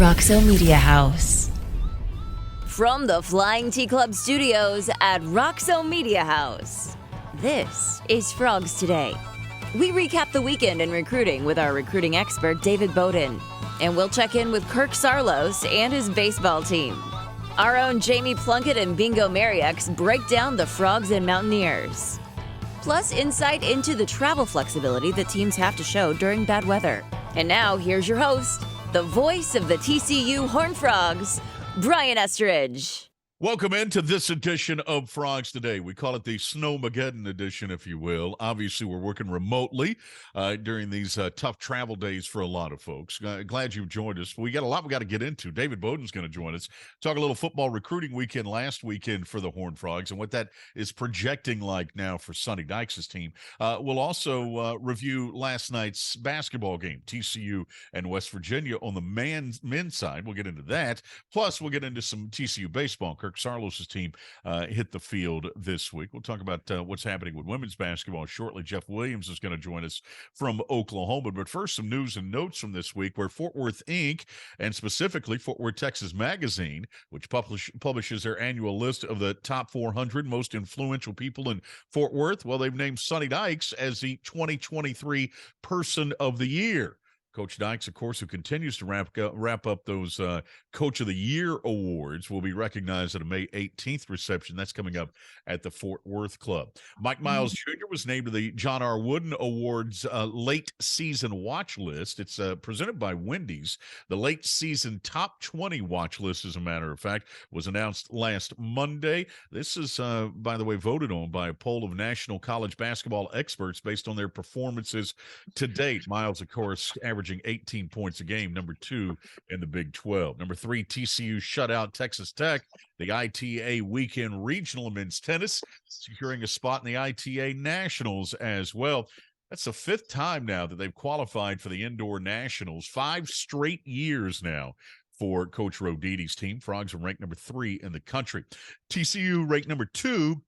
Roxo Media House. From the Flying Tea Club studios at Roxo Media House, this is Frogs Today. We recap the weekend in recruiting with our recruiting expert, David Beaudin, and we'll check in with Kirk Sarlos and his baseball team. Our own Jamie Plunkett and Bingo Merriex break down the Frogs and Mountaineers. Plus, insight into the travel flexibility that teams have to show during bad weather. And now, here's your host, the voice of the TCU Horned Frogs, Brian Estridge. Welcome into this edition of Frogs Today. We call it the Snowmageddon edition, if you will. Obviously, we're working remotely during these tough travel days for a lot of folks. Glad you've joined us. We got a lot we got to get into. David Beaudin's going to join us. Talk a little football recruiting weekend last weekend for the Horned Frogs and what that is projecting like now for Sonny Dykes' team. We'll also review last night's basketball game, TCU and West Virginia on the men's side. We'll get into that. Plus, we'll get into some TCU baseball. Kirk Sarlos' team hit the field this week. We'll talk about what's happening with women's basketball shortly. Jeff Williams is going to join us from Oklahoma. But first, some news and notes from this week where Fort Worth Inc., and specifically Fort Worth, Texas Magazine, which publishes their annual list of the top 400 most influential people in Fort Worth, well, they've named Sonny Dykes as the 2023 Person of the Year. Coach Dykes, of course, who continues to wrap up those Coach of the Year awards, will be recognized at a May 18th reception. That's coming up at the Fort Worth Club. Mike Miles Jr. was named to the John R. Wooden Awards late season watch list. It's presented by Wendy's. The late season top 20 watch list, as a matter of fact, was announced last Monday. This is, by the way, voted on by a poll of national college basketball experts based on their performances to date. Miles, of course, averaging 18 points a game, number 2 in the Big 12. Number 3, TCU shut out Texas Tech. The ITA Weekend Regional in men's tennis, securing a spot in the ITA Nationals as well. That's the 5th time now that they've qualified for the Indoor Nationals. 5 straight years now for Coach Roditi's team. Frogs are ranked number 3 in the country. TCU ranked number 2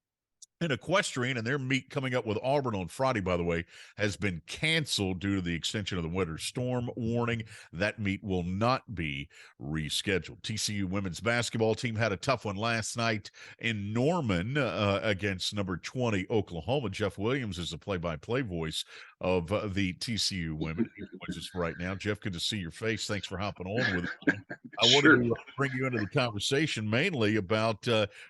in equestrian, and their meet coming up with Auburn on Friday, by the way, has been canceled due to the extension of the winter storm warning. That meet will not be rescheduled. TCU women's basketball team had a tough one last night in Norman against number 20 Oklahoma. Jeff Williams is the play-by-play voice of the TCU women. He joins us right now. Jeff, good to see your face. Thanks for hopping on with us. I wanted to bring you into the conversation mainly about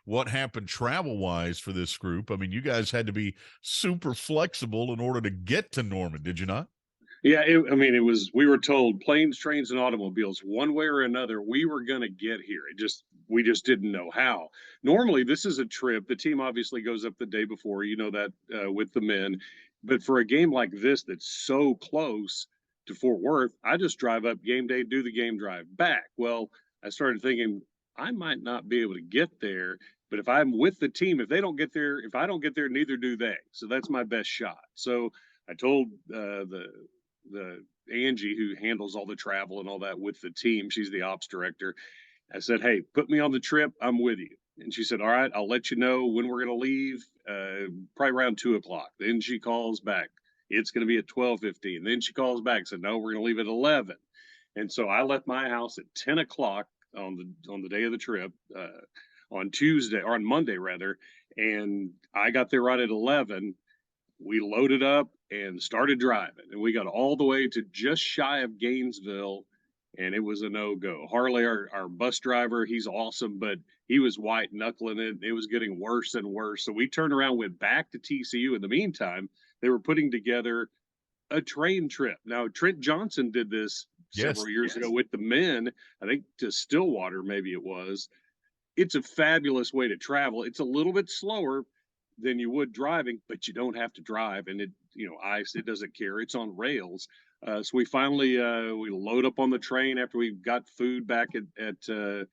what happened travel-wise for this group. I mean, you guys had to be super flexible in order to get to Norman, did you not? Yeah, it was, we were told planes, trains, and automobiles, one way or another, we were going to get here. We just didn't know how. Normally, this is a trip. The team obviously goes up the day before, you know that with the men. But for a game like this that's so close to Fort Worth, I just drive up game day, do the game drive back. Well, I started thinking I might not be able to get there. But if I'm with the team, if I don't get there, neither do they. So that's my best shot. So I told the Angie, who handles all the travel and all that with the team, she's the ops director. I said, hey, put me on the trip. I'm with you. And she said, all right, I'll let you know when we're going to leave, probably around 2:00. Then she calls back. It's going to be at 12:15. Then she calls back, said, no, we're going to leave at 11. And so I left my house at 10:00 on the day of the trip, on Tuesday, or on Monday rather, and I got there right at 11. We loaded up and started driving, and we got all the way to just shy of Gainesville, and it was a no-go. Harley, our bus driver, he's awesome, but he was white-knuckling it. It was getting worse and worse, so we turned around, went back to TCU. In the meantime, they were putting together a train trip. Now, Trent Johnson did this several years ago with the men, I think to Stillwater maybe it was. It's a fabulous way to travel. It's a little bit slower than you would driving, but you don't have to drive. And ice, it doesn't care. It's on rails. So we finally, we load up on the train after we got food back at the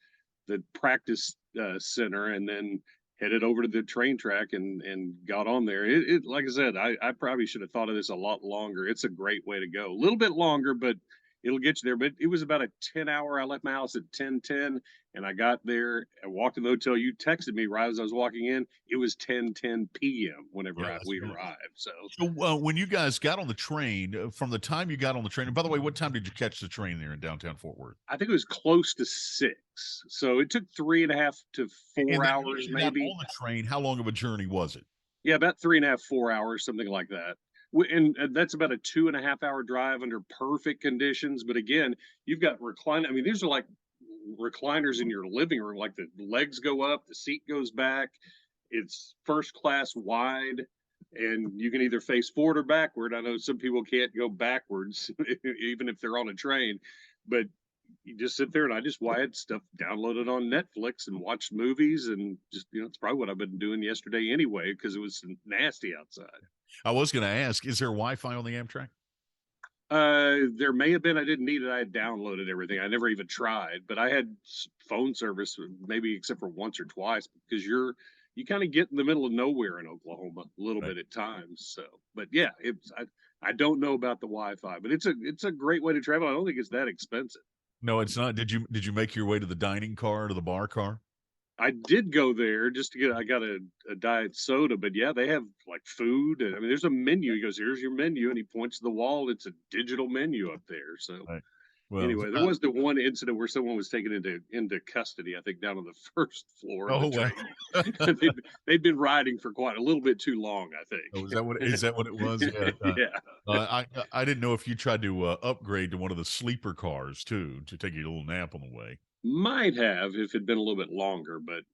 practice center, and then headed over to the train track and got on there. It like I said, I probably should have thought of this a lot longer. It's a great way to go. A little bit longer, but it'll get you there. But it was about a 10-hour. I left my house at 10:10, and I got there. I walked in the hotel. You texted me right as I was walking in. It was 10:10 p.m. whenever Yeah, that's we right. arrived. So So when you guys got on the train, from the time you got on the train, and by the way, what time did you catch the train there in downtown Fort Worth? I think it was close to 6. So it took 3.5 to And four then once hours, you got maybe. on the train, how long of a journey was it? Yeah, about 3.5, 4 hours, something like that. And that's about a 2.5 hour drive under perfect conditions. But again, you've got recline. I mean, these are like recliners in your living room. Like the legs go up, the seat goes back. It's first class wide, and you can either face forward or backward. I know some people can't go backwards, even if they're on a train. But you just sit there, and I had stuff downloaded on Netflix and watched movies, and just it's probably what I've been doing yesterday anyway because it was nasty outside. I was going to ask, is there Wi-Fi on the Amtrak? There may have been. I didn't need it. I had downloaded everything. I never even tried, but I had phone service, maybe except for once or twice, because you kind of get in the middle of nowhere in Oklahoma a little Right. bit at times. So, but yeah, I don't know about the Wi-Fi, but it's a great way to travel. I don't think it's that expensive. No, it's not. Did you make your way to the dining car, to the bar car? I did go there just to get. I got a diet soda, but yeah, they have like food. And I mean, there's a menu. He goes, "Here's your menu," and he points to the wall. It's a digital menu up there. So Right. Well, anyway, there was the one incident where someone was taken into custody. I think down on the first floor of the oh well. train. They'd been riding for quite a little bit too long. I Oh, think. is that what it was? Yeah. Yeah. I didn't know if you tried to upgrade to one of the sleeper cars too to take your little nap on the way. Might have if it'd been a little bit longer, but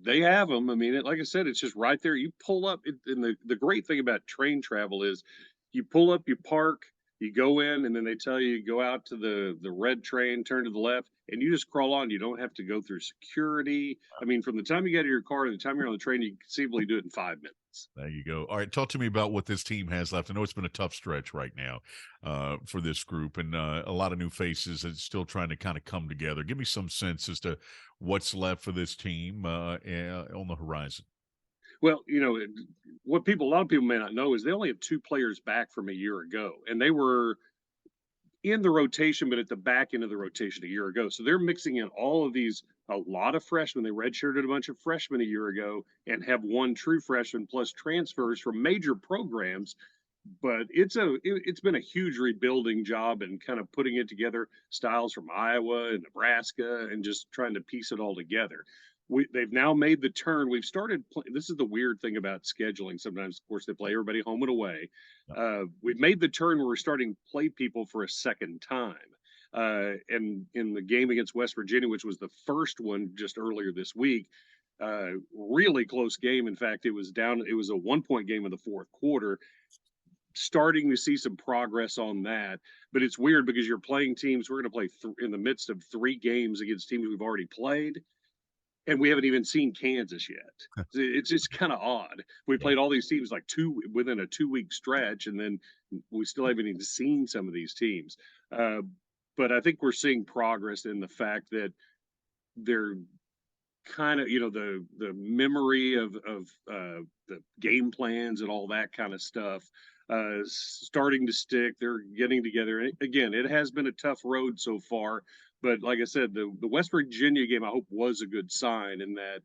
they have them. I mean, like I said, it's just right there. You pull up, and the great thing about train travel is, you pull up, you park, you go in, and then they tell you go out to the red train, turn to the left, and you just crawl on. You don't have to go through security. I mean, from the time you get to your car to the time you're on the train, you can conceivably do it in 5 minutes. There you go. All right, talk to me about what this team has left. I know it's been a tough stretch right now for this group, and a lot of new faces that's still trying to kind of come together. Give me some sense as to what's left for this team on the horizon. Well, what a lot of people may not know is they only have 2 players back from a year ago, and they were in the rotation, but at the back end of the rotation a year ago. So they're mixing in all of these, a lot of freshmen. They redshirted a bunch of freshmen a year ago and have one true freshman plus transfers from major programs. But it's been a huge rebuilding job and kind of putting it together, styles from Iowa and Nebraska, and just trying to piece it all together. They've now made the turn. We've started. This is the weird thing about scheduling. Sometimes, of course, they play everybody home and away. We've made the turn where we're starting to play people for a second time. And in the game against West Virginia, which was the first one just earlier this week, really close game. In fact, it was down. It was a 1-point game in the fourth quarter. Starting to see some progress on that, but it's weird because you're playing teams. We're going to play in the midst of 3 games against teams we've already played, and we haven't even seen Kansas yet. It's just kind of odd. We played all these teams like within a 2-week stretch, and then we still haven't even seen some of these teams. But I think we're seeing progress in the fact that they're kind of the memory of the game plans and all that kind of stuff starting to stick. They're getting together. And again, it has been a tough road so far, but like I said, the West Virginia game I hope was a good sign in that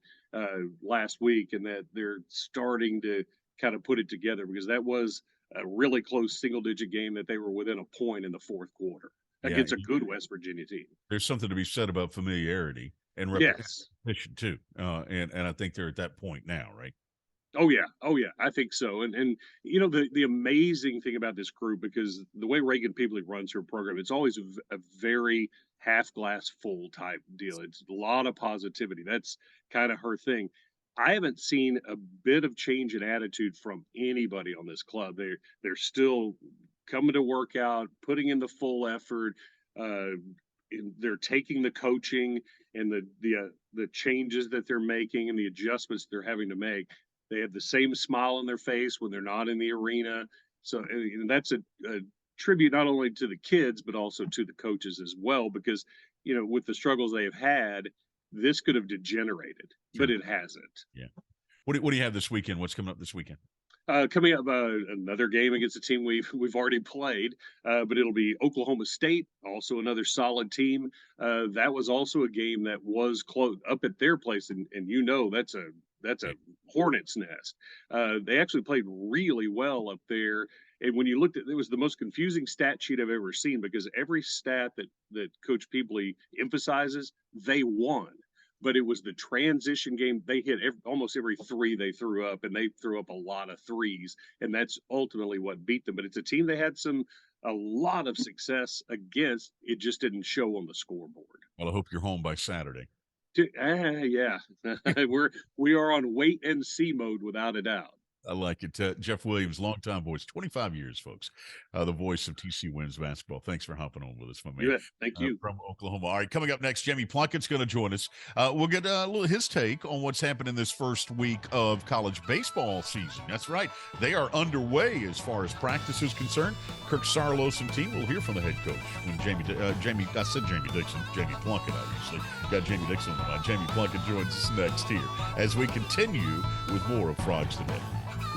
last week, and that they're starting to kind of put it together, because that was a really close single digit game that they were within a point in the fourth quarter Yeah, against a good West Virginia team. there's something to be said about familiarity and Yes. repetition too, and I think they're at that point now, right? Oh yeah, oh yeah, I think so. And the amazing thing about this group, because the way Reagan Peebly runs her program, it's always a very half glass full type deal. It's a lot of positivity. That's kind of her thing. I haven't seen a bit of change in attitude from anybody on this club. They're still coming to work out, putting in the full effort. Uh, they're taking the coaching and the changes that they're making and the adjustments they're having to make. They have the same smile on their face when they're not in the arena. So that's a tribute not only to the kids, but also to the coaches as well, because, with the struggles they have had, this could have degenerated, Sure. but it hasn't. Yeah. What do you have this weekend? What's coming up this weekend? Coming up, another game against a team we've already played, but it'll be Oklahoma State, also another solid team. That was also a game that was close up at their place, and that's a hornet's nest. They actually played really well up there. And when you looked at it, was the most confusing stat sheet I've ever seen because every stat that Coach Peebley emphasizes, they won, but it was the transition game. They hit almost every three they threw up, and they threw up a lot of threes, and that's ultimately what beat them. But it's a team they had a lot of success against. It just didn't show on the scoreboard. Well, I hope you're home by Saturday. Yeah, we are on wait and see mode without a doubt. I like it. Jeff Williams, longtime voice, 25 years, folks. The voice of TC Women's basketball. Thanks for hopping on with us, my man. Yeah, thank you. From Oklahoma. All right, coming up next, Jamie Plunkett's going to join us. We'll get a little his take on what's happened in this first week of college baseball season. That's right. They are underway as far as practice is concerned. Kirk Sarlos and team will hear from the head coach when Jamie Dixon, Jamie Plunkett, obviously. Got Jamie Dixon on the line. Jamie Plunkett joins us next here as we continue with more of Frogs Today.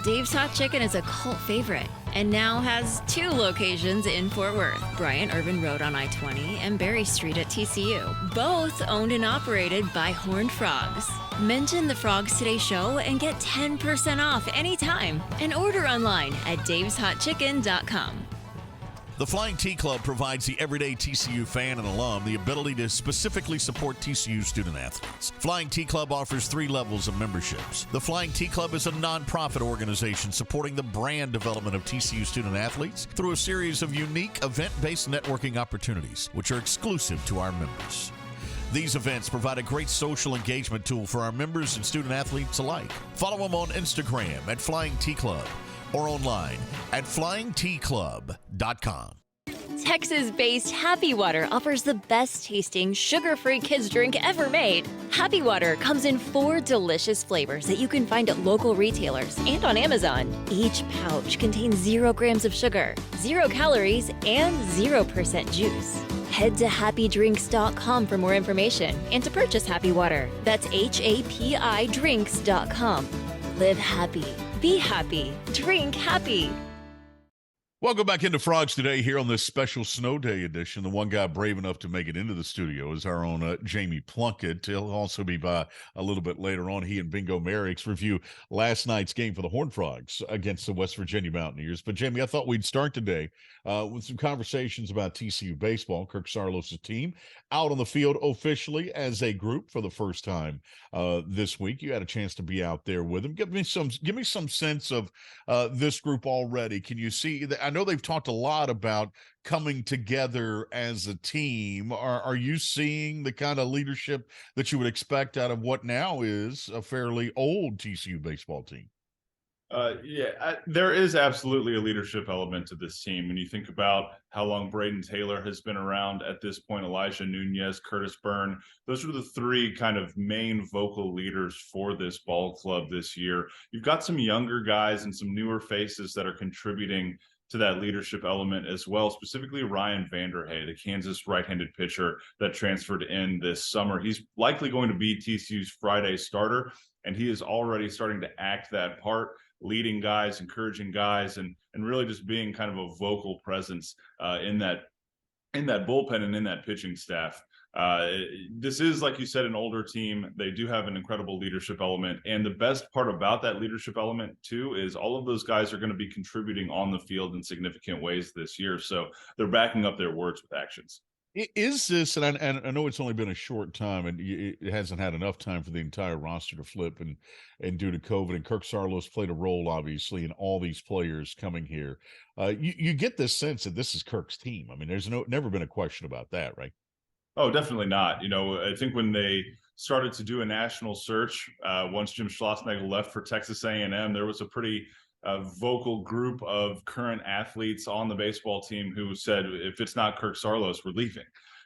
Dave's Hot Chicken is a cult favorite and now has 2 locations in Fort Worth, Bryant Irvin Road on I-20 and Berry Street at TCU, both owned and operated by Horned Frogs. Mention the Frogs Today show and get 10% off anytime and order online at daveshotchicken.com. The Flying T Club provides the everyday TCU fan and alum the ability to specifically support TCU student athletes. Flying T Club offers 3 levels of memberships. The Flying T Club is a nonprofit organization supporting the brand development of TCU student athletes through a series of unique event-based networking opportunities, which are exclusive to our members. These events provide a great social engagement tool for our members and student athletes alike. Follow them on Instagram at Flying T Club or online at flyingtclub.com. Texas-based Happy Water offers the best tasting sugar-free kids drink ever made. Happy Water comes in 4 delicious flavors that you can find at local retailers and on Amazon. Each pouch contains 0 grams of sugar, 0 calories, and 0% juice. Head to happydrinks.com for more information and to purchase Happy Water. That's HAPI drinks.com. Live happy. Be happy. Drink happy. Welcome back into Frogs Today here on this special snow day edition. The one guy brave enough to make it into the studio is our own Jamie Plunkett. He'll also be by a little bit later on. He and Bingo Merriex review last night's game for the Horned Frogs against the West Virginia Mountaineers. But, Jamie, I thought we'd start today with some conversations about TCU baseball. Kirk Sarlos' team out on the field officially as a group for the first time this week. You had a chance to be out there with them. Give me some sense of this group already. Can you see that? I know they've talked a lot about coming together as a team. Are you seeing the kind of leadership that you would expect out of what now is a fairly old TCU baseball team? There is absolutely a leadership element to this team. When you think about how long Braden Taylor has been around at this point, Elijah Nunez, Curtis Byrne, those are the 3 kind of main vocal leaders for this ball club this year. You've got some younger guys and some newer faces that are contributing to that leadership element as well, specifically Ryan Vanderhey, the Kansas right-handed pitcher that transferred in this summer. He's likely going to be TCU's Friday starter, and he is already starting to act that part, leading guys, encouraging guys, and really just being kind of a vocal presence in that bullpen and in that pitching staff. This is, like you said, an older team. They do have an incredible leadership element. And the best part about that leadership element, too, is all of those guys are going to be contributing on the field in significant ways this year. So they're backing up their words with actions. Is this, and I know it's only been a short time, and it hasn't had enough time for the entire roster to flip, and due to COVID, and Kirk Sarlos played a role, obviously, in all these players coming here. You get this sense that this is Kirk's team. I mean, there's never been a question about that, right? Oh, definitely not. You know, I think when they started to do a national search, once Jim Schlossnagle left for Texas A&M, there was a pretty vocal group of current athletes on the baseball team who said, if it's not Kirk Sarlos, we're leaving.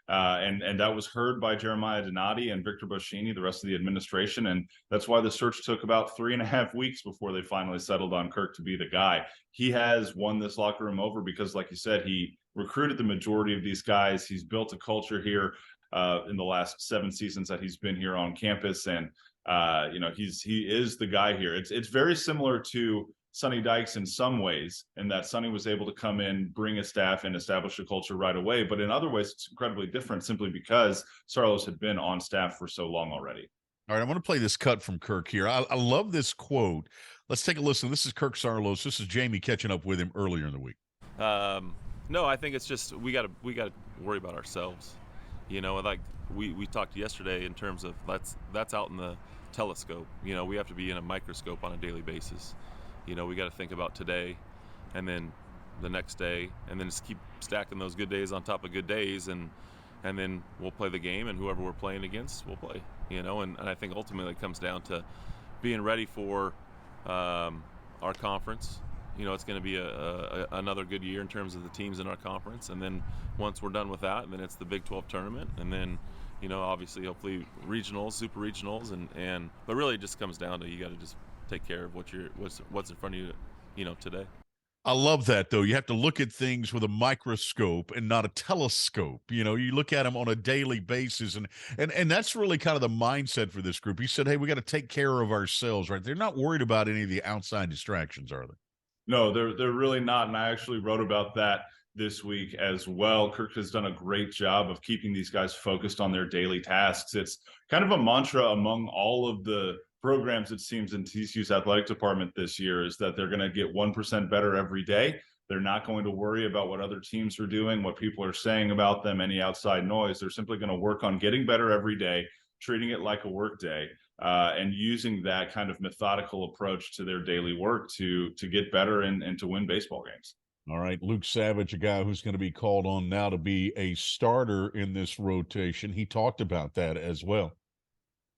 And that was heard by Jeremiah Donati and Victor Boschini, the rest of the administration. And that's why the search took about 3.5 weeks before they finally settled on Kirk to be the guy. He has won this locker room over because, like you said, he recruited the majority of these guys. He's built a culture here in the last 7 seasons that he's been here on campus. And, he is the guy here. It's very similar to Sonny Dykes in some ways, in that Sonny was able to come in, bring a staff, and establish a culture right away. But in other ways, it's incredibly different simply because Saarloos had been on staff for so long already. All right, I want to play this cut from Kirk here. I love this quote. Let's take a listen. This is Kirk Saarloos. This is Jamie catching up with him earlier in the week. No, I think it's just we got to worry about ourselves. Like we talked yesterday in terms of that's out in the telescope. We have to be in a microscope on a daily basis. We got to think about today, and then the next day, and then just keep stacking those good days on top of good days, and then we'll play the game, and whoever we're playing against, we'll play. And I think ultimately it comes down to being ready for our conference. It's going to be another good year in terms of the teams in our conference, and then once we're done with that, then it's the Big 12 tournament, and then obviously hopefully regionals, super regionals, and but really it just comes down to you got to just take care of what's in front of you, today. I love that, though. You have to look at things with a microscope and not a telescope. You look at them on a daily basis, and that's really kind of the mindset for this group. He said, hey, we got to take care of ourselves, right? They're not worried about any of the outside distractions, are they? No, they're really not, and I actually wrote about that this week as well. Kirk has done a great job of keeping these guys focused on their daily tasks. It's kind of a mantra among all of the programs, it seems, in TCU's athletic department this year, is that they're going to get 1% better every day. They're not going to worry about what other teams are doing, what people are saying about them, any outside noise. They're simply going to work on getting better every day, treating it like a work day, and using that kind of methodical approach to their daily work to get better and to win baseball games. All right, Luke Savage, a guy who's going to be called on now to be a starter in this rotation. He talked about that as well.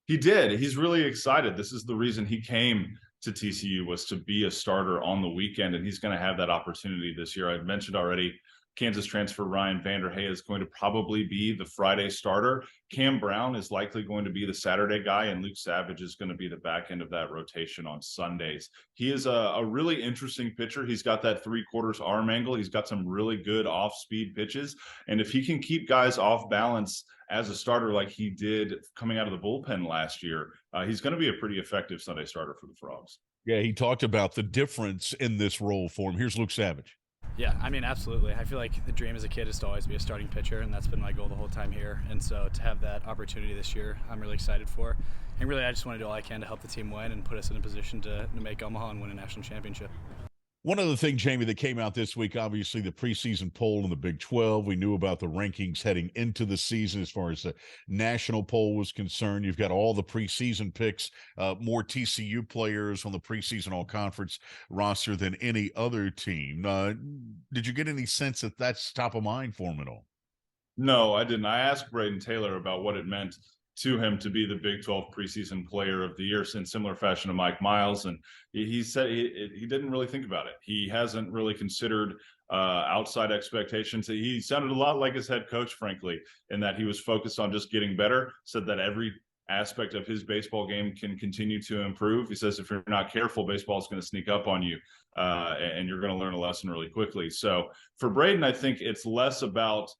He did. He's really excited. This is the reason he came to TCU, was to be a starter on the weekend, and he's going to have that opportunity this year. I've mentioned already, Kansas transfer Ryan Vanderhey is going to probably be the Friday starter. Cam Brown is likely going to be the Saturday guy, and Luke Savage is going to be the back end of that rotation on Sundays. He is a really interesting pitcher. He's got that 3/4 arm angle. He's got some really good off-speed pitches, and if he can keep guys off balance as a starter like he did coming out of the bullpen last year, he's going to be a pretty effective Sunday starter for the Frogs. Yeah, he talked about the difference in this role for him. Here's Luke Savage. Yeah, I mean, absolutely. I feel like the dream as a kid is to always be a starting pitcher, and that's been my goal the whole time here. And so to have that opportunity this year, I'm really excited for. And really, I just want to do all I can to help the team win and put us in a position to make Omaha and win a national championship. One other thing, Jamie, that came out this week, obviously the preseason poll in the Big 12. We knew about the rankings heading into the season as far as the national poll was concerned. You've got all the preseason picks, more TCU players on the preseason all-conference roster than any other team. Did you get any sense that that's top of mind for him at all? No, I didn't. I asked Braden Taylor about what it meant to him to be the Big 12 preseason player of the year in similar fashion to Mike Miles. And he said he didn't really think about it. He hasn't really considered outside expectations. He sounded a lot like his head coach, frankly, in that he was focused on just getting better, said that every aspect of his baseball game can continue to improve. He says if you're not careful, baseball is going to sneak up on you, and you're going to learn a lesson really quickly. So for Braden, I think it's less about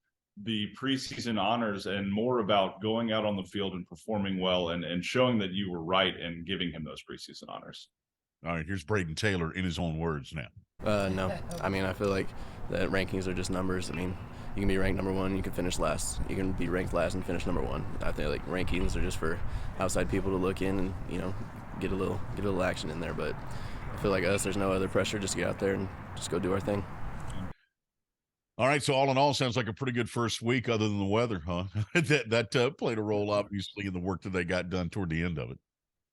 the preseason honors and more about going out on the field and performing well and showing that you were right and giving him those preseason honors. All right, here's Braden Taylor in his own words now. No, I mean, I feel like that rankings are just numbers. I mean, you can be ranked number one, you can finish last. You can be ranked last and finish number one. I think like rankings are just for outside people to look in and, get a little action in there. But I feel like us, there's no other pressure. Just get out there and just go do our thing. All right, so all in all, sounds like a pretty good first week other than the weather, huh? that played a role, obviously, in the work that they got done toward the end of it.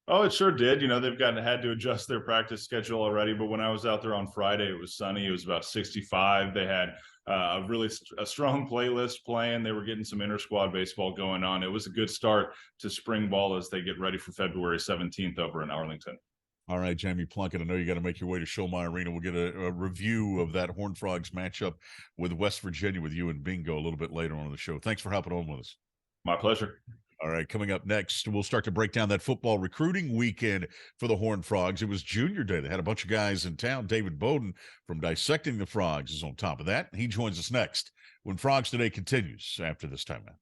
Oh, it sure did. They've had to adjust their practice schedule already, but when I was out there on Friday, it was sunny. It was about 65. They had a strong playlist playing. They were getting some inter-squad baseball going on. It was a good start to spring ball as they get ready for February 17th over in Arlington. All right, Jamie Plunkett, I know you got to make your way to Showmy Arena. We'll get a review of that Horned Frogs matchup with West Virginia with you and Bingo a little bit later on in the show. Thanks for hopping on with us. My pleasure. All right, coming up next, we'll start to break down that football recruiting weekend for the Horned Frogs. It was Junior Day. They had a bunch of guys in town. David Beaudin from Dissecting the Frogs is on top of that. He joins us next when Frogs Today continues after this timeout.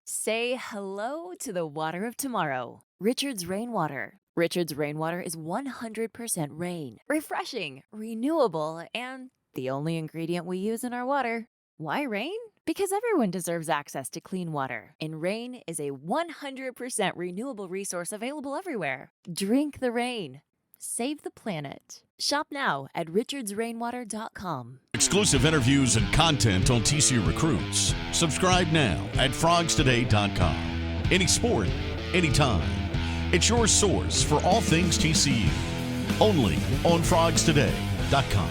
Say hello to the water of tomorrow. Richard's Rainwater. Richard's Rainwater is 100% rain, refreshing, renewable, and the only ingredient we use in our water. Why rain? Because everyone deserves access to clean water, and rain is a 100% renewable resource available everywhere. Drink the rain. Save the planet. Shop now at richardsrainwater.com. Exclusive interviews and content on TCU recruits. Subscribe now at frogstoday.com. Any sport, anytime. It's your source for all things TCU. Only on frogstoday.com.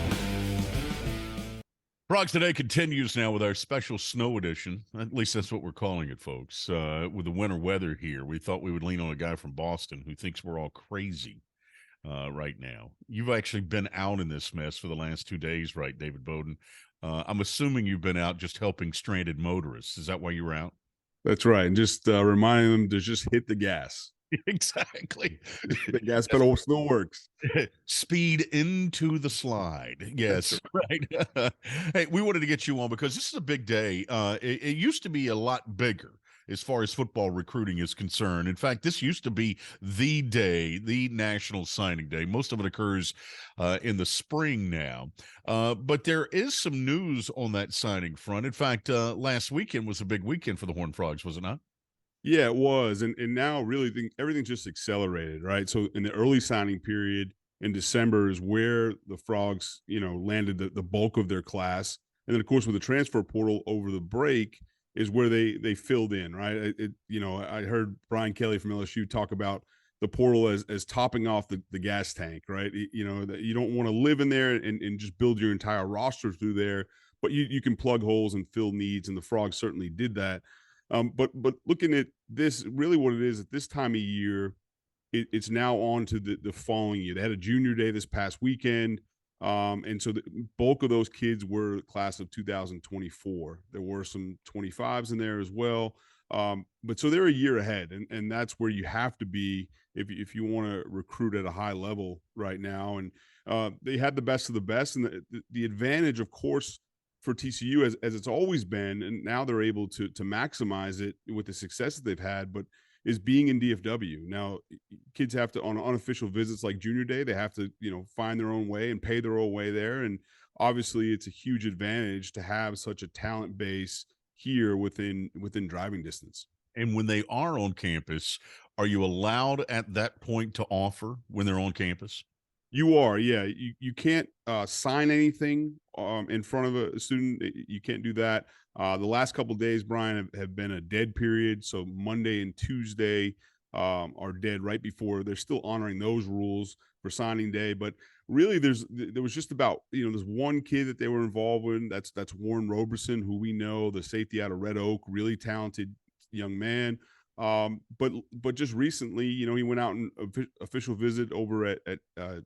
Frogs Today continues now with our special snow edition. At least that's what we're calling it, folks. With the winter weather here, we thought we would lean on a guy from Boston who thinks we're all crazy right now. You've actually been out in this mess for the last 2 days, right, David Beaudin? I'm assuming you've been out just helping stranded motorists. Is that why you were out? That's right. And just reminding them to just hit the gas. Exactly. The gas pedal still works. Speed into the slide. Yes, right. Hey, we wanted to get you on because this is a big day. It used to be a lot bigger as far as football recruiting is concerned. In fact, this used to be the day, the National Signing Day. Most of it occurs in the spring now. But there is some news on that signing front. In fact, last weekend was a big weekend for the Horned Frogs, was it not? Yeah, it was. And now really everything's just accelerated, right? So in the early signing period in December is where the Frogs, landed the bulk of their class. And then of course with the transfer portal over the break is where they filled in, right? I heard Brian Kelly from LSU talk about the portal as topping off the gas tank, right? That you don't want to live in there and just build your entire roster through there, but you can plug holes and fill needs, and the Frogs certainly did that. But looking at this, really what it is at this time of year, it's now on to the following year. They had a junior day this past weekend. And so the bulk of those kids were class of 2024. There were some 25s in there as well. But so they're a year ahead, and that's where you have to be if you want to recruit at a high level right now. And they had the best of the best, and the advantage, of course, for TCU as it's always been, and now they're able to maximize it with the success that they've had, but is being in DFW. Now, kids have to, on unofficial visits like junior day, they have to, find their own way and pay their own way there. And obviously it's a huge advantage to have such a talent base here within driving distance. And when they are on campus, are you allowed at that point to offer when they're on campus? You are, yeah. You can't sign anything in front of a student. You can't do that. The last couple of days, Brian, have been a dead period. So Monday and Tuesday are dead right before. They're still honoring those rules for signing day. But really, there was just about, there's one kid that they were involved with. That's Warren Roberson, who we know, the safety out of Red Oak, really talented young man. But just recently, he went out on official visit over at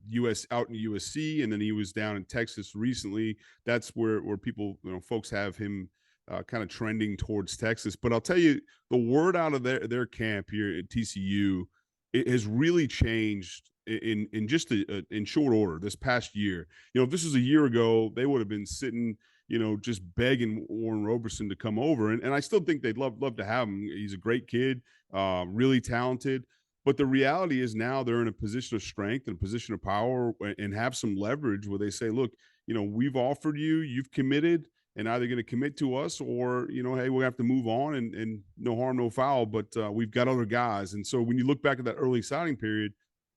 US out in USC, and then he was down in Texas recently. That's where people, folks have him kind of trending towards Texas. But I'll tell you, the word out of their camp here at TCU, it has really changed in just in short order this past year. If this was a year ago, they would have been sitting, just begging Warren Roberson to come over. And I still think they'd love to have him. He's a great kid, really talented. But the reality is now they're in a position of strength and a position of power and have some leverage where they say, look, we've offered you've committed, and either going to commit to us or, hey, we'll have to move on and no harm, no foul. But we've got other guys. And so when you look back at that early signing period,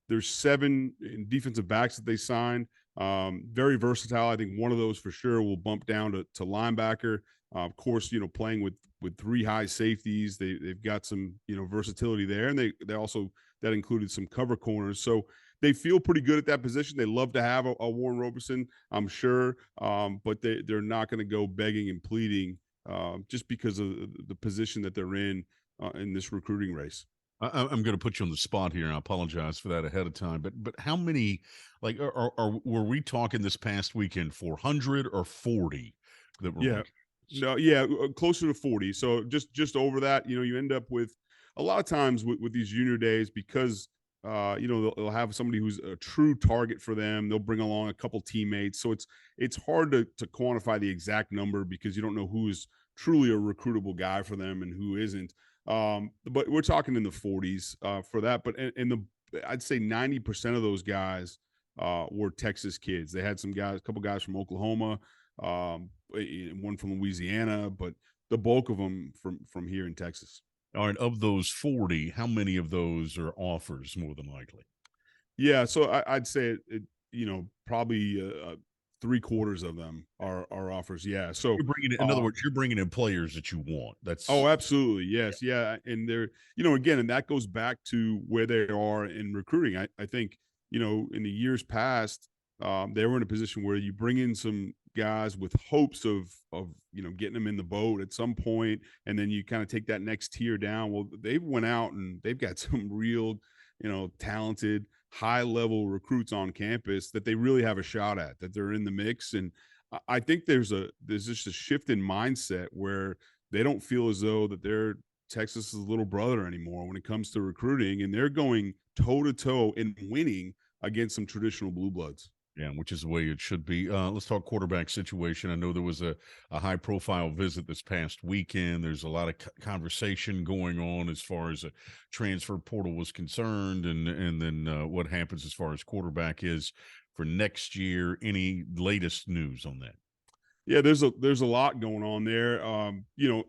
there's 7 defensive backs that they signed. Very versatile. I think one of those for sure will bump down to linebacker. Of course, playing with 3 high safeties, they've got some, versatility there. And they also, that included some cover corners. So they feel pretty good at that position. They love to have a Warren Roberson, I'm sure. But they're not going to go begging and pleading just because of the position that they're in this recruiting race. I'm going to put you on the spot here, and I apologize for that ahead of time. But how many, like, were we talking this past weekend 400 or 40 that were? Yeah, no, yeah, closer to 40. So just over that, you end up with a lot of times with these junior days because they'll have somebody who's a true target for them. They'll bring along a couple teammates. So it's hard to quantify the exact number because you don't know who is truly a recruitable guy for them and who isn't. But we're talking in the 40s for that. But I'd say 90% of those guys were Texas kids. They had a couple guys from Oklahoma, one from Louisiana, but the bulk of them from here in Texas. All right, of those 40, how many of those are offers more than likely? Yeah, so I'd say probably 3/4 of them are offers. Yeah, so In other words, you're bringing in players that you want. oh, absolutely, yes, yeah, and they're again, and that goes back to where they are in recruiting. I think in the years past, they were in a position where you bring in some guys with hopes of getting them in the boat at some point, and then you kind of take that next tier down. Well, they went out and they've got some real talented high level recruits on campus that they really have a shot at, that they're in the mix. And I think there's just a shift in mindset where they don't feel as though that they're Texas's little brother anymore when it comes to recruiting, and they're going toe to toe and winning against some traditional blue bloods. Yeah, which is the way it should be. Let's talk quarterback situation. I know there was a high profile visit this past weekend. There's a lot of conversation going on as far as a transfer portal was concerned, and then what happens as far as quarterback is for next year. Any latest news on that? Yeah, there's a lot going on there.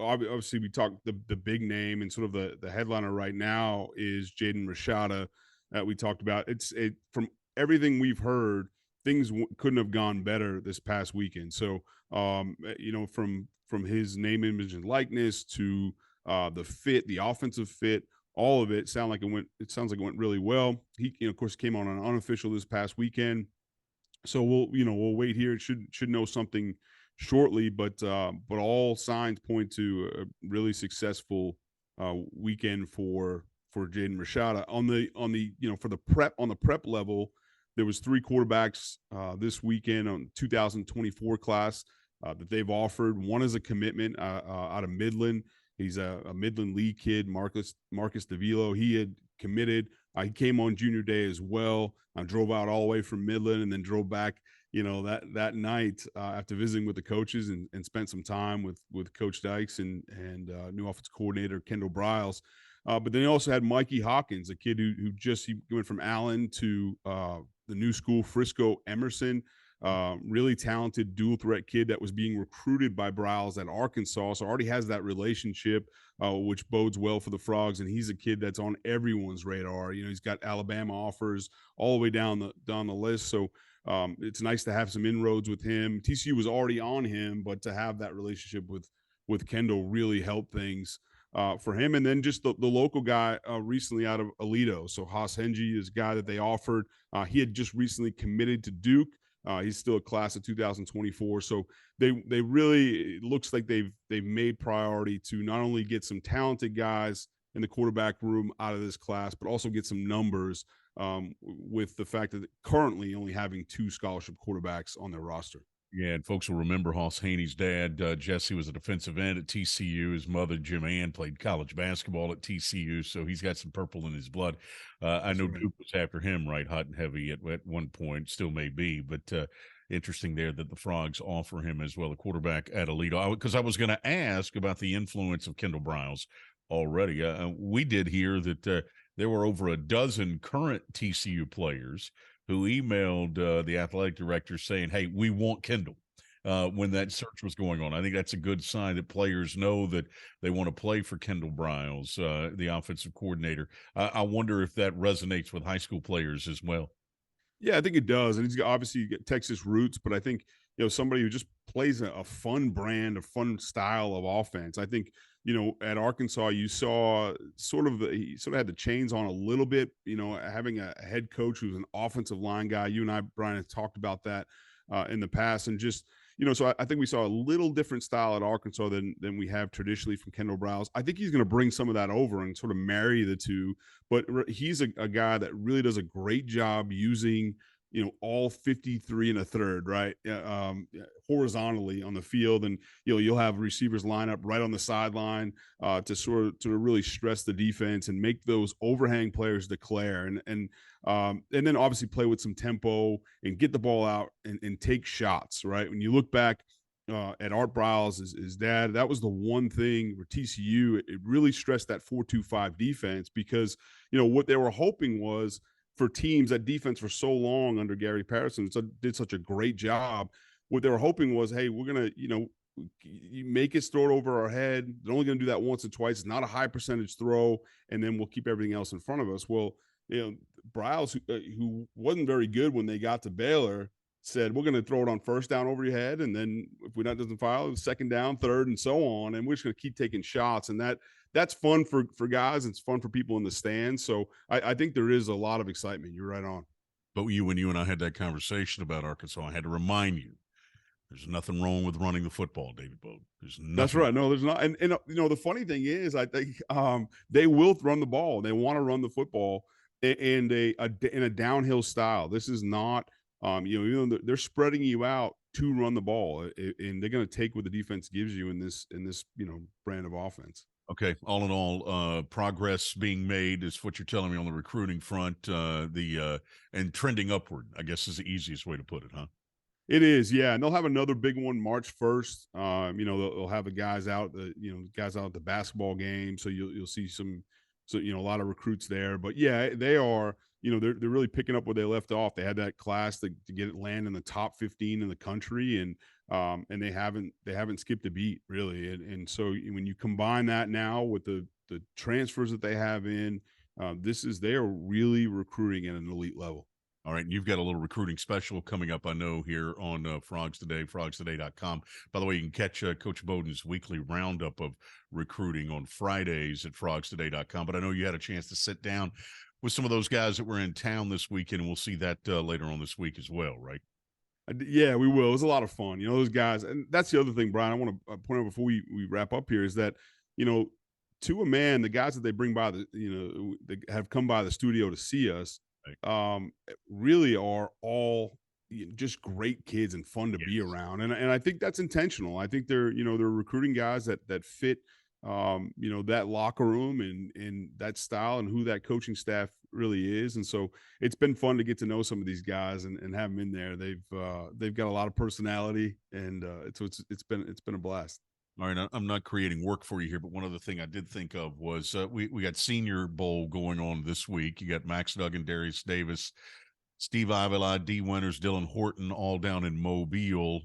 Obviously we talked the big name and sort of the headliner right now is Jaden Rashada that we talked about. From everything we've heard, things couldn't have gone better this past weekend. So, from his name, image, and likeness to the fit, the offensive fit, all of it sounds like it went really well. He, of course, came on an unofficial this past weekend. So we'll wait here. It should know something shortly, but all signs point to a really successful weekend for Jaden Rashada on the for the prep level. There was 3 quarterbacks this weekend on 2024 class that they've offered. One is a commitment out of Midland. He's a Midland League kid, Marcus Davilo. He had committed. He came on junior day as well. I drove out all the way from Midland and then drove back, that night after visiting with the coaches and spent some time with Coach Dykes and new offensive coordinator Kendall Briles. But then he also had Mikey Hawkins, a kid who he went from Allen to the new school, Frisco Emerson. Really talented dual threat kid that was being recruited by Briles at Arkansas. So already has that relationship, which bodes well for the Frogs. And he's a kid that's on everyone's radar. He's got Alabama offers all the way down the list. So it's nice to have some inroads with him. TCU was already on him, but to have that relationship with Kendall really helped things for him. And then just the local guy recently out of Aledo. So Haas Henji is a guy that they offered. He had just recently committed to Duke. He's still a class of 2024. So they really, it looks like they've made priority to not only get some talented guys in the quarterback room out of this class, but also get some numbers with the fact that currently only having 2 scholarship quarterbacks on their roster. Yeah, and folks will remember Hoss Haney's dad, Jesse, was a defensive end at TCU. His mother, Jim Ann, played college basketball at TCU, so he's got some purple in his blood. I know Duke was after him, right, hot and heavy at one point, still may be, but interesting there that the Frogs offer him as well, a quarterback at Aledo. Because I was going to ask about the influence of Kendall Briles already. We did hear that there were over a dozen current TCU players who emailed the athletic director saying, hey, we want Kendall when that search was going on. I think that's a good sign that players know that they want to play for Kendall Briles, the offensive coordinator. I wonder if that resonates with high school players as well. Yeah, I think it does. And he's obviously got Texas roots, but I think, somebody who just plays a fun brand, a fun style of offense. I think, at Arkansas, you saw he sort of had the chains on a little bit, having a head coach who's an offensive line guy. You and I, Brian, have talked about that in the past. And just, so I think we saw a little different style at Arkansas than we have traditionally from Kendall Briles. I think he's going to bring some of that over and sort of marry the two. But he's a guy that really does a great job using, all 53 and a third, right? Horizontally on the field. And, you'll have receivers line up right on the sideline to sort of really stress the defense and make those overhang players declare. And then obviously play with some tempo and get the ball out and take shots, right? When you look back at Art Briles, his dad, that was the one thing for TCU. It really stressed that 4-2-5 defense because, what they were hoping was for teams that defense for so long under Gary Patterson did such a great job. What they were hoping was, hey, we're going to, you make us throw it over our head. They're only going to do that once or twice. It's not a high percentage throw, and then we'll keep everything else in front of us. Well, Briles, who wasn't very good when they got to Baylor, said, we're going to throw it on first down over your head, and then if we doesn't file, second down, third, and so on, and we're just going to keep taking shots. And that's fun for guys. It's fun for people in the stands. So I think there is a lot of excitement. You're right on. But when you and I had that conversation about Arkansas, I had to remind you, there's nothing wrong with running the football, David Beaudin. There's nothing. That's right. No, there's not. And the funny thing is, I think they will run the ball. They want to run the football in a downhill style. This is not, even though they're spreading you out to run the ball, and they're going to take what the defense gives you in this brand of offense. Okay. All in all, progress being made is what you're telling me on the recruiting front, and trending upward, I guess, is the easiest way to put it, huh? It is, yeah. And they'll have another big one March 1st. They'll have the guys out, guys out at the basketball game. So you'll see a lot of recruits there. But yeah, they are, they're really picking up where they left off. They had that class to land in the top 15 in the country, and they haven't skipped a beat really. And so when you combine that now with the transfers that they have in, they are really recruiting at an elite level. All right, and you've got a little recruiting special coming up, I know, here on Frogs Today, frogstoday.com. By the way, you can catch Coach Beaudin's weekly roundup of recruiting on Fridays at frogstoday.com. But I know you had a chance to sit down with some of those guys that were in town this weekend, and we'll see that later on this week as well, right? Yeah, we will. It was a lot of fun. Those guys, and that's the other thing, Brian, I want to point out before we wrap up here is that, to a man, the guys that they bring by they have come by the studio to see us, really are all just great kids and fun to be around. And I think that's intentional. I think they're recruiting guys that fit, that locker room and that style and who that coaching staff really is. And so it's been fun to get to know some of these guys and have them in there. They've got a lot of personality, and it's been a blast. All right, I'm not creating work for you here, but one other thing I did think of was we got Senior Bowl going on this week. You got Max Duggan, Darius Davis, Steve Avila, D. Winters, Dylan Horton, all down in Mobile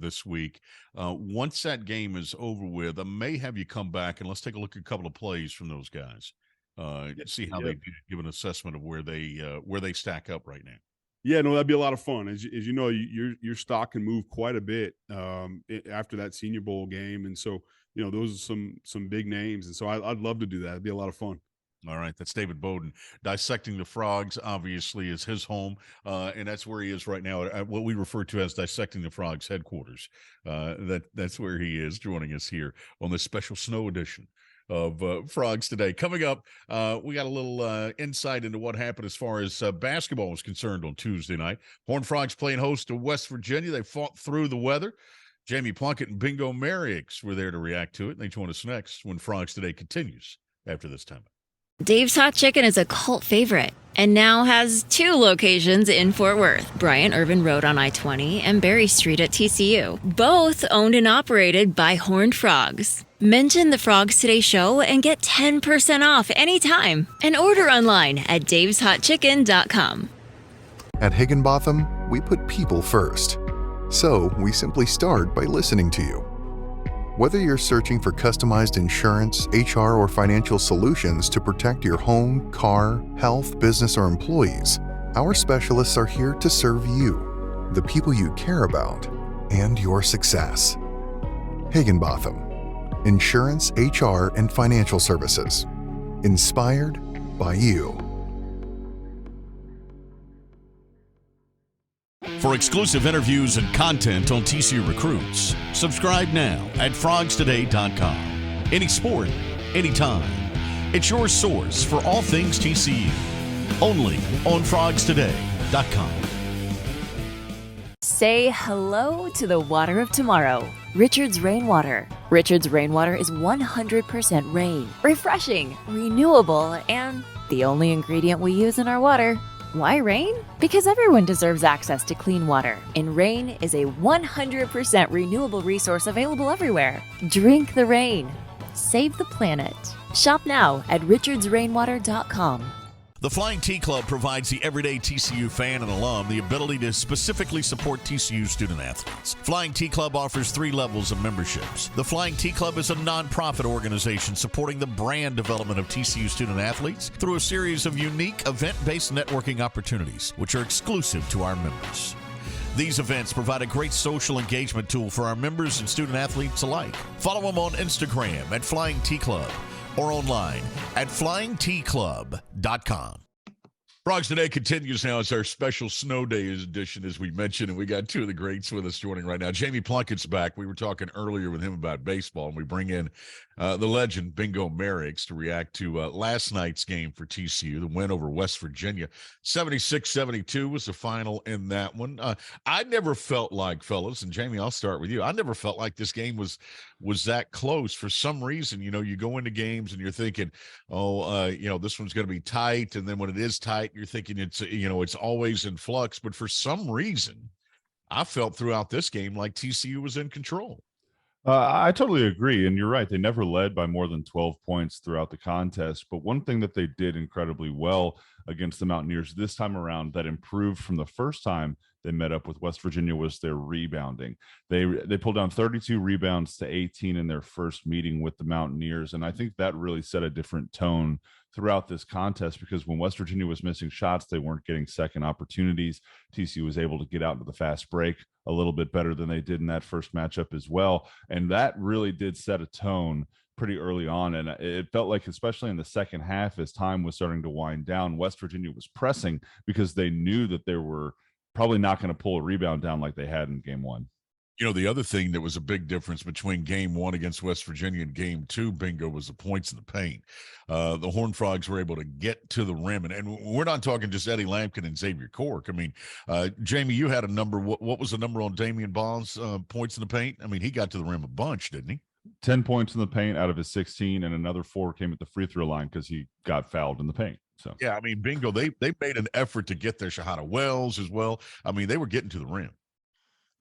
this week. Once that game is over with, I may have you come back and let's take a look at a couple of plays from those guys. See how they give an assessment of where they stack up right now. Yeah, no, that'd be a lot of fun. As you know, your stock can move quite a bit after that Senior Bowl game, and so those are some big names, and so I'd love to do that. It'd be a lot of fun. All right, that's David Beaudin. Dissecting the Frogs obviously is his home, and that's where he is right now at what we refer to as Dissecting the Frogs headquarters. That's where he is, joining us here on this special snow edition of Frogs Today. Coming up, we got a little insight into what happened as far as basketball was concerned on Tuesday night. Horned Frogs playing host to West Virginia. They fought through the weather. Jamie Plunkett and Bingo Merriex were there to react to it, and they join us next when Frogs Today continues after this time. Dave's Hot Chicken is a cult favorite and now has 2 locations in Fort Worth, Bryant Irvin Road on I-20 and Berry Street at TCU, both owned and operated by Horned Frogs. Mention the Frogs Today show and get 10% off anytime and order online at daveshotchicken.com. At Higginbotham, we put people first. So we simply start by listening to you. Whether you're searching for customized insurance, HR, or financial solutions to protect your home, car, health, business, or employees, our specialists are here to serve you, the people you care about, and your success. Higginbotham. Insurance, HR, and financial services. Inspired by you. For exclusive interviews and content on TCU recruits, subscribe now at frogstoday.com. Any sport, anytime. It's your source for all things TCU. Only on frogstoday.com. Say hello to the water of tomorrow. Richard's Rainwater. Richard's Rainwater is 100% rain, refreshing, renewable, and the only ingredient we use in our water. Why rain? Because everyone deserves access to clean water, and rain is a 100% renewable resource available everywhere. Drink the rain. Save the planet. Shop now at richardsrainwater.com. The Flying T Club provides the everyday TCU fan and alum the ability to specifically support TCU student athletes. Flying T Club offers 3 levels of memberships. The Flying T Club is a nonprofit organization supporting the brand development of TCU student athletes through a series of unique event-based networking opportunities, which are exclusive to our members. These events provide a great social engagement tool for our members and student athletes alike. Follow them on Instagram at Flying T Club or online at flyingtclub.com. Frogs Today continues now as our special snow day edition, as we mentioned, and we got 2 of the greats with us joining right now. Jamie Plunkett's back. We were talking earlier with him about baseball, and we bring in the legend, Bingo Merriex, to react to last night's game for TCU, the win over West Virginia. 76-72 was the final in that one. I never felt like, fellas, and Jamie, I'll start with you. I never felt like this game was that close. For some reason, you go into games and you're thinking, this one's going to be tight, and then when it is tight, you're thinking it's always in flux. But for some reason, I felt throughout this game like TCU was in control. I totally agree. And you're right. They never led by more than 12 points throughout the contest. But one thing that they did incredibly well against the Mountaineers this time around that improved from the first time they met up with West Virginia was their rebounding. They pulled down 32 rebounds to 18 in their first meeting with the Mountaineers. And I think that really set a different tone throughout this contest, because when West Virginia was missing shots, they weren't getting second opportunities. TCU was able to get out into the fast break a little bit better than they did in that first matchup as well. And that really did set a tone pretty early on. And it felt like, especially in the second half, as time was starting to wind down, West Virginia was pressing because they knew that they were probably not going to pull a rebound down like they had in game 1. The other thing that was a big difference between game 1 against West Virginia and game 2, Bingo, was the points in the paint. The Horned Frogs were able to get to the rim. And we're not talking just Eddie Lampkin and Xavier Cork. I mean, Jamie, you had a number. What was the number on Damian Ball's points in the paint? I mean, he got to the rim a bunch, didn't he? 10 points in the paint out of his 16, and another 4 came at the free throw line because he got fouled in the paint. So yeah, I mean, Bingo, they made an effort to get their Shahada Wells as well. I mean, they were getting to the rim.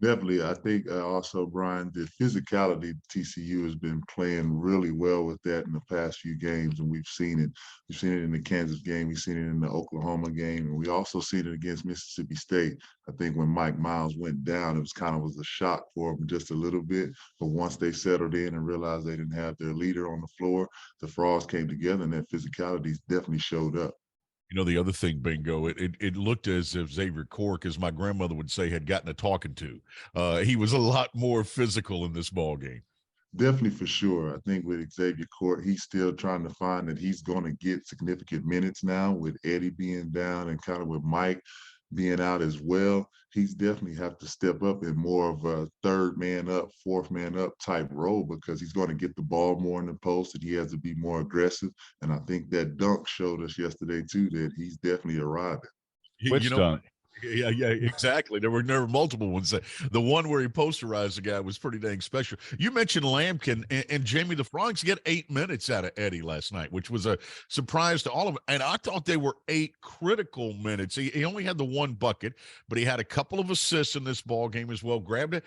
Definitely. I think also, Brian, the physicality TCU has been playing really well with that in the past few games, and we've seen it. We've seen it in the Kansas game. We've seen it in the Oklahoma game, and we also seen it against Mississippi State. I think when Mike Miles went down, it was a shock for them just a little bit. But once they settled in and realized they didn't have their leader on the floor, the Frogs came together, and that physicality definitely showed up. The other thing, Bingo, it looked as if Xavier Cork, as my grandmother would say, had gotten a talking to. He was a lot more physical in this ball game. Definitely, for sure. I think with Xavier Cork, he's still trying to find that he's going to get significant minutes now with Eddie being down and kind of with Mike being out as well. He's definitely have to step up in more of a third man up, fourth man up type role, because he's going to get the ball more in the post and he has to be more aggressive. And I think that dunk showed us yesterday too that he's definitely arriving. Which dunk? Yeah, exactly. There were multiple ones. The one where he posterized the guy was pretty dang special. You mentioned Lampkin and Jamie. The Frogs get 8 minutes out of Eddie last night, which was a surprise to all of them. And I thought they were 8 critical minutes. He only had the 1 bucket, but he had a couple of assists in this ball game as well. Grabbed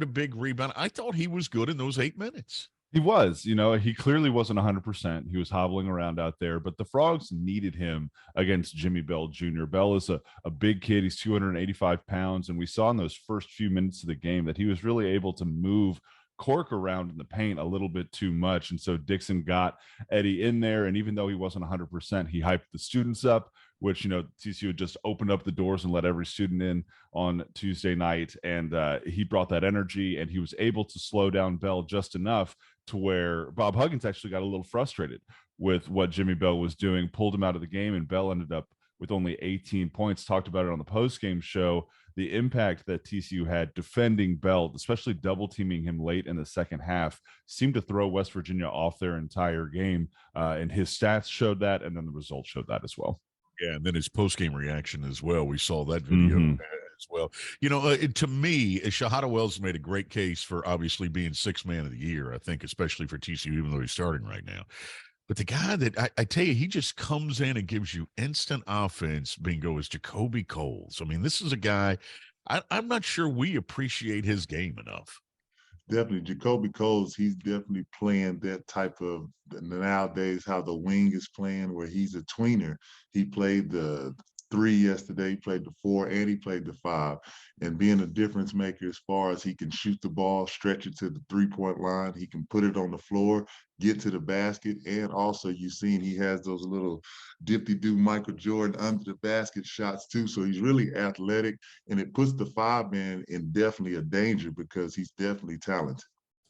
a big rebound. I thought he was good in those 8 minutes. He was, he clearly wasn't 100%. He was hobbling around out there, but the Frogs needed him against Jimmy Bell Jr. Bell is a big kid. He's 285 pounds, and we saw in those first few minutes of the game that he was really able to move Cork around in the paint a little bit too much. And so Dixon got Eddie in there, and even though he wasn't 100%, he hyped the students up, which, TCU just opened up the doors and let every student in on Tuesday night. And he brought that energy, and he was able to slow down Bell just enough to where Bob Huggins actually got a little frustrated with what Jimmy Bell was doing, pulled him out of the game, and Bell ended up with only 18 points. Talked about it on the post-game show, the impact that TCU had defending Bell, especially double teaming him late in the second half, seemed to throw West Virginia off their entire game. And his stats showed that, and then the results showed that as well. Yeah, and then his post-game reaction as well. We saw that video as well. To me, Shahada Wells made a great case for obviously being 6th man of the year, I think, especially for TCU, even though he's starting right now. But the guy that I tell you, he just comes in and gives you instant offense, bingo, is Jacoby Coles. I mean, this is a guy, I'm not sure we appreciate his game enough. Definitely, Jacoby Coles, he's definitely playing that type of nowadays how the wing is playing, where he's a tweener. He played the 3 yesterday, he played the 4, and he played the 5. And being a difference maker as far as he can shoot the ball, stretch it to the 3-point line, he can put it on the floor, get to the basket, and also you've seen he has those little dipty-do Michael Jordan under the basket shots too. So he's really athletic, and it puts the 5-man in definitely a danger because he's definitely talented.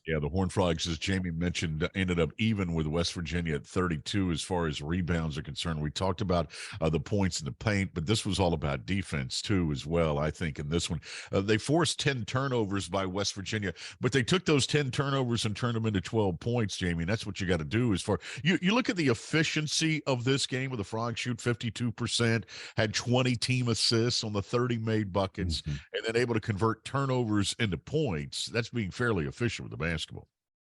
Yeah, the Horned Frogs, as Jamie mentioned, ended up even with West Virginia at 32 as far as rebounds are concerned. We talked about the points in the paint, but this was all about defense too, as well. I think in this one, they forced 10 turnovers by West Virginia, but they took those 10 turnovers and turned them into 12 points, Jamie. And that's what you got to do. As far you look at the efficiency of this game, where the Frogs shoot 52%, had 20 team assists on the 30 made buckets, and then able to convert turnovers into points. That's being fairly efficient with the basketball.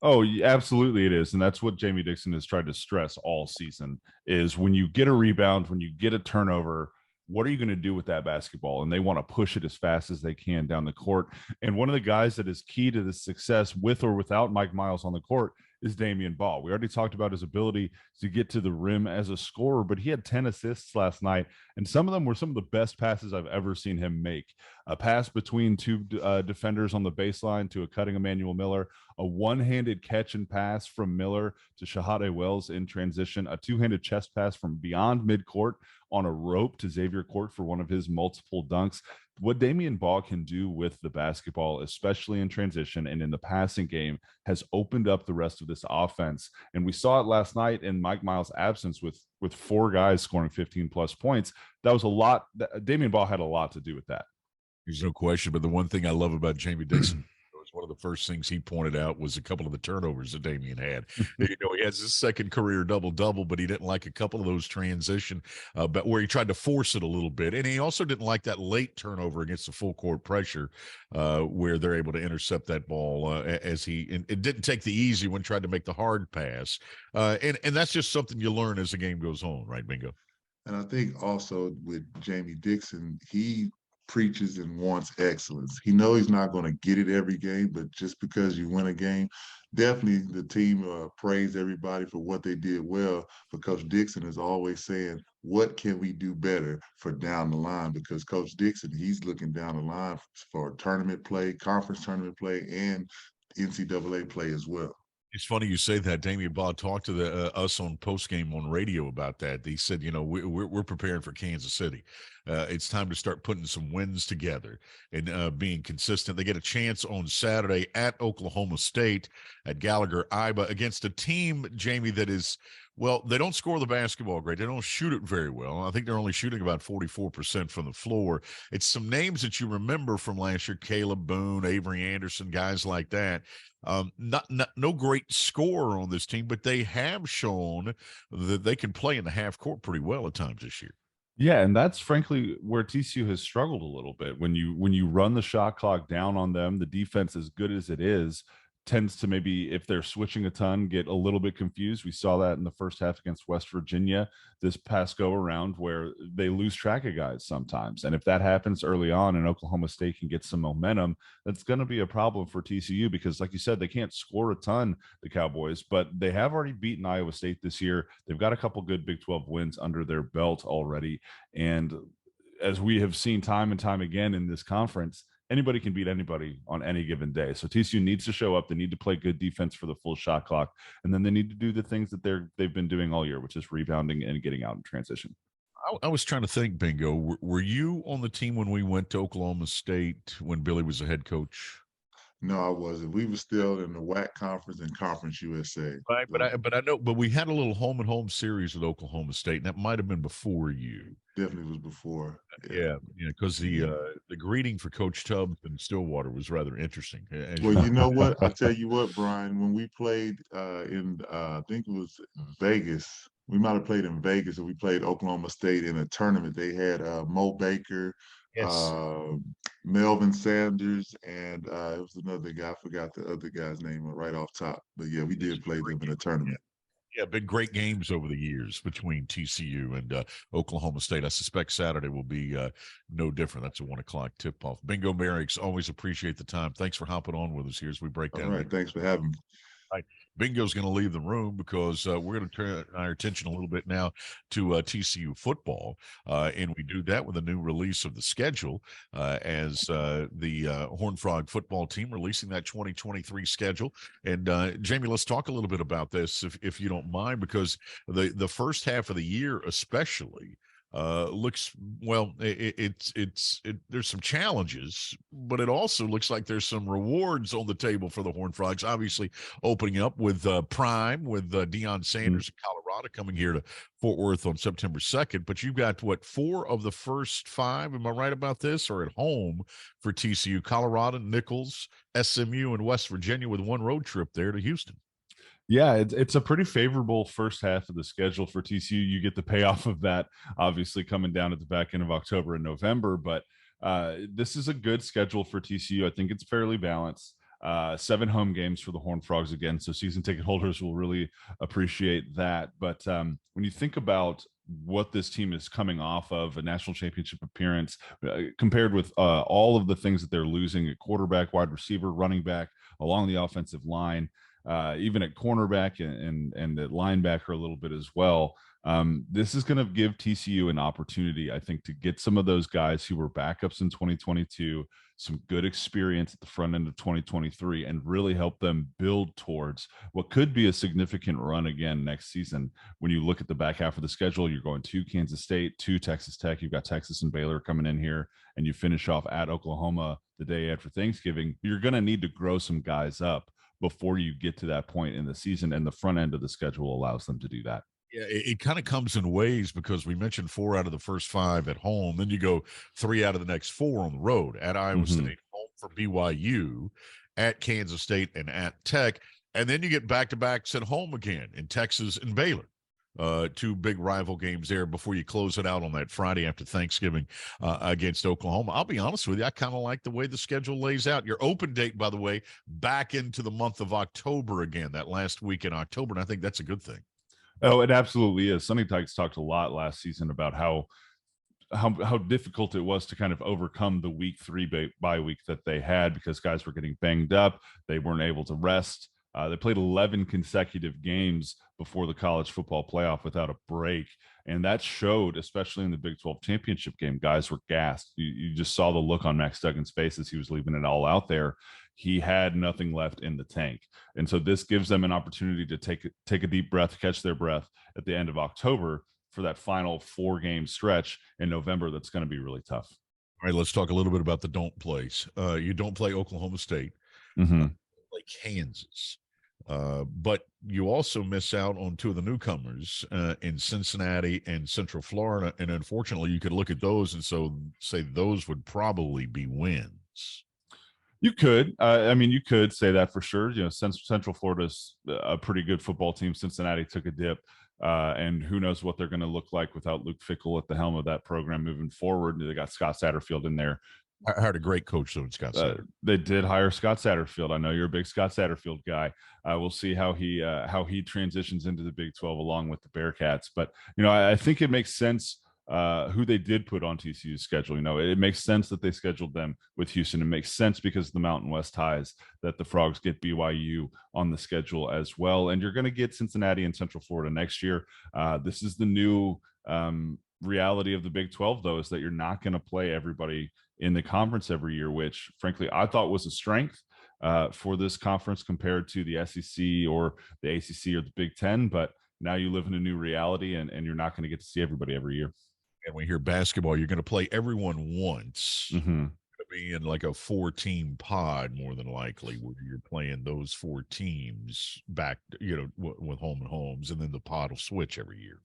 Oh, absolutely it is. And that's what Jamie Dixon has tried to stress all season is when you get a rebound, when you get a turnover, what are you going to do with that basketball? And they want to push it as fast as they can down the court. And one of the guys that is key to the success with or without Mike Miles on the court is Damian Ball. We already talked about his ability to get to the rim as a scorer, but he had 10 assists last night, and some of them were some of the best passes I've ever seen him make. A pass between two defenders on the baseline to a cutting Emmanuel Miller, a one-handed catch and pass from Miller to Shahade Wells in transition, a two-handed chest pass from beyond midcourt on a rope to Xavier Court for one of his multiple dunks. What Damian Ball can do with the basketball, especially in transition and in the passing game, has opened up the rest of this offense. And we saw it last night in Mike Miles' absence with 4 guys scoring 15 plus points. That was a lot. Damian Ball had a lot to do with that. There's no question. But the one thing I love about Jamie Dixon, one of the first things he pointed out was a couple of the turnovers that Damian had. He has his second career double-double, but he didn't like a couple of those transition, but where he tried to force it a little bit. And he also didn't like that late turnover against the full court pressure, where they're able to intercept that ball as it didn't take the easy one, tried to make the hard pass. And that's just something you learn as the game goes on, right, Bingo? And I think also with Jamie Dixon, he preaches and wants excellence. He knows he's not going to get it every game, but just because you win a game, definitely the team praise everybody for what they did well. But Coach Dixon is always saying, what can we do better for down the line? Because Coach Dixon, he's looking down the line for tournament play, conference tournament play, and NCAA play as well. It's funny you say that. Damian Ball talked to us on postgame on radio about that. He said, we're preparing for Kansas City. It's time to start putting some wins together and being consistent. They get a chance on Saturday at Oklahoma State at Gallagher-Iba against a team, Jamie, that is, well, they don't score the basketball great. They don't shoot it very well. I think they're only shooting about 44% from the floor. It's some names that you remember from last year: Caleb Boone, Avery Anderson, guys like that. No great scorer on this team, but they have shown that they can play in the half court pretty well at times this year. Yeah, and that's frankly where TCU has struggled a little bit. When you run the shot clock down on them, the defense, as good as it is, tends to maybe, if they're switching a ton, get a little bit confused. We saw that in the first half against West Virginia this past go around, where they lose track of guys sometimes. And if that happens early on and Oklahoma State can get some momentum, that's going to be a problem for TCU because, like you said, they can't score a ton, the Cowboys, but they have already beaten Iowa State this year. They've got a couple good Big 12 wins under their belt already. And as we have seen time and time again in this conference, anybody can beat anybody on any given day. So TCU needs to show up. They need to play good defense for the full shot clock. And then they need to do the things that they've been doing all year, which is rebounding and getting out in transition. I was trying to think, Bingo, were you on the team when we went to Oklahoma State when Billy was the head coach? No, I wasn't. We were still in the WAC conference and Conference USA. Right, but I know, but we had a little home and home series with Oklahoma State, and that might have been before you. Definitely was before. Yeah, because the greeting for Coach Tubbs in Stillwater was rather interesting. Well, you know what? I tell you what, Brian, when we played in I think it was Vegas, we might have played in Vegas, and we played Oklahoma State in a tournament. They had Mo Baker, Yes. Melvin Sanders, and it was another guy. I forgot the other guy's name right off top. But yeah, we did play them in a tournament. Yeah, been great games over the years between TCU and Oklahoma State. I suspect Saturday will be no different. That's a 1 o'clock tip-off. Bingo Merriex, always appreciate the time. Thanks for hopping on with us here as we break All down. right. Thanks for having me. Right. Bingo's going to leave the room because we're going to turn our attention a little bit now to TCU football. And we do that with a new release of the schedule as the Horned Frog football team releasing that 2023 schedule. And Jamie, let's talk a little bit about this, if you don't mind, because the first half of the year especially looks well. There's some challenges, but it also looks like there's some rewards on the table for the Horned Frogs. Obviously, opening up with Prime with Deion Sanders in Colorado coming here to Fort Worth on September 2nd. But you've got 4 of the first 5. Am I right about this? Or at home for TCU, Colorado, Nichols, SMU, and West Virginia with one road trip there to Houston. Yeah, it's a pretty favorable first half of the schedule for TCU. You get the payoff of that, obviously, coming down at the back end of October and November. But this is a good schedule for TCU. I think it's fairly balanced. 7 home games for the Horned Frogs again, so season ticket holders will really appreciate that. But when you think about what this team is coming off of, a national championship appearance, compared with all of the things that they're losing at quarterback, wide receiver, running back, along the offensive line, even at cornerback and at linebacker a little bit as well. This is going to give TCU an opportunity, I think, to get some of those guys who were backups in 2022, some good experience at the front end of 2023, and really help them build towards what could be a significant run again next season. When you look at the back half of the schedule, you're going to Kansas State, to Texas Tech, you've got Texas and Baylor coming in here, and you finish off at Oklahoma the day after Thanksgiving. You're going to need to grow some guys up before you get to that point in the season, and the front end of the schedule allows them to do that. Yeah, it kind of comes in waves because we mentioned 4 out of the first 5 at home. Then you go 3 out of the next 4 on the road at Iowa State, home for BYU, at Kansas State, and at Tech. And then you get back-to-backs at home again in Texas and Baylor. 2 big rival games there before you close it out on that Friday after Thanksgiving against Oklahoma. I'll be honest with you, I kind of like the way the schedule lays out. Your open date, by the way, back into the month of October again, that last week in October, and I think that's a good thing. Oh, it absolutely is. Sonny Dykes talked a lot last season about how difficult it was to kind of overcome the week 3 bye week that they had because guys were getting banged up. They weren't able to rest. They played 11 consecutive games before the college football playoff without a break. And that showed, especially in the Big 12 championship game. Guys were gassed. You just saw the look on Max Duggan's face as he was leaving it all out there. He had nothing left in the tank. And so this gives them an opportunity to take a deep breath, catch their breath at the end of October for that final 4-game stretch in November that's going to be really tough. All right, let's talk a little bit about the don't plays. You don't play Oklahoma State. Play Kansas. But you also miss out on 2 of the newcomers in Cincinnati and Central Florida. And unfortunately, you could look at those and say those would probably be wins. You could. I mean, you could say that for sure. You know, Central Florida's a pretty good football team. Cincinnati took a dip. And who knows what they're going to look like without Luke Fickell at the helm of that program moving forward. They got Scott Satterfield in there. I hired a great coach, though, Scott Satterfield. They did hire Scott Satterfield. I know you're a big Scott Satterfield guy. We'll see how he transitions into the Big 12 along with the Bearcats. But, you know, I think it makes sense who they did put on TCU's schedule. You know, it makes sense that they scheduled them with Houston. It makes sense because of the Mountain West ties that the Frogs get BYU on the schedule as well. And you're going to get Cincinnati and Central Florida next year. This is the new reality of the Big 12, though, is that you're not going to play everybody in the conference every year, which frankly I thought was a strength for this conference compared to the SEC or the ACC or the Big 10. But now you live in a new reality, and you're not going to get to see everybody every year. And when you hear basketball, you're going to play everyone once. Going to be in like a 4-team pod more than likely, where you're playing those 4 teams back, you know, with home and homes, and then the pod will switch every year.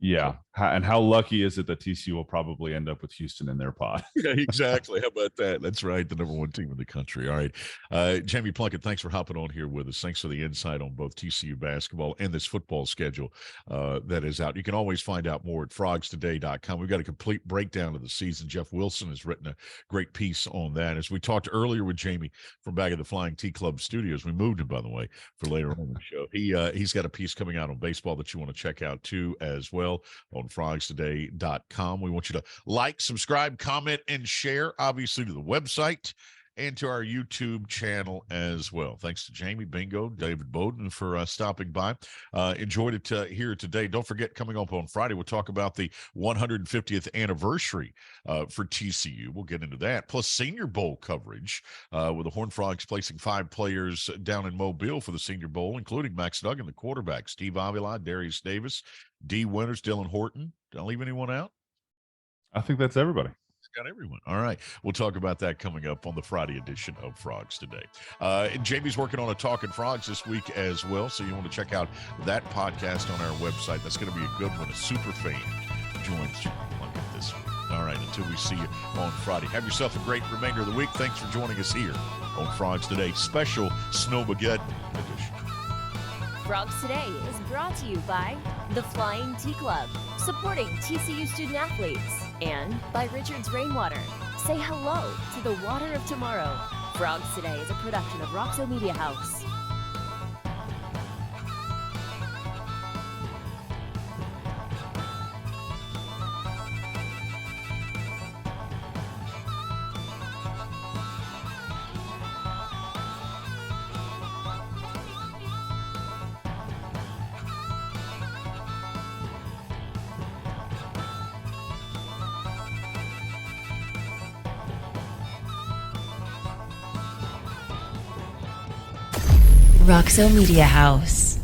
Yeah. And how lucky is it that TCU will probably end up with Houston in their pod? Yeah, exactly. How about that? That's right. The number one team in the country. All right. Jamie Plunkett, thanks for hopping on here with us. Thanks for the insight on both TCU basketball and this football schedule that is out. You can always find out more at frogstoday.com. We've got a complete breakdown of the season. Jeff Wilson has written a great piece on that. As we talked earlier with Jamie from back at the Flying T Club studios, we moved him, by the way, for later on in the show. He's got a piece coming out on baseball that you want to check out too as well on frogstoday.com. We want you to like, subscribe, comment, and share, obviously, to the website and to our YouTube channel as well. Thanks to Jamie, Bingo, David Beaudin for stopping by. Enjoyed it here today. Don't forget, coming up on Friday, we'll talk about the 150th anniversary for TCU. We'll get into that. Plus Senior Bowl coverage with the Horned Frogs placing 5 players down in Mobile for the Senior Bowl, including Max Duggan, the quarterback, Steve Avila, Darius Davis, D. Winters, Dylan Horton. Did I leave anyone out? I think that's everybody. Got everyone. All right. We'll talk about that coming up on the Friday edition of Frogs Today. And Jamie's working on a Talking Frogs this week as well. So you want to check out that podcast on our website. That's going to be a good one. A super fan joins Jamie Plunkett this week. All right. Until we see you on Friday, have yourself a great remainder of the week. Thanks for joining us here on Frogs Today, special Snowmageddon edition. Frogs Today is brought to you by the Flying T Club, supporting TCU student athletes, and by Richard's Rainwater. Say hello to the water of tomorrow. Frogs Today is a production of Roxo Media House. Roxo Media House.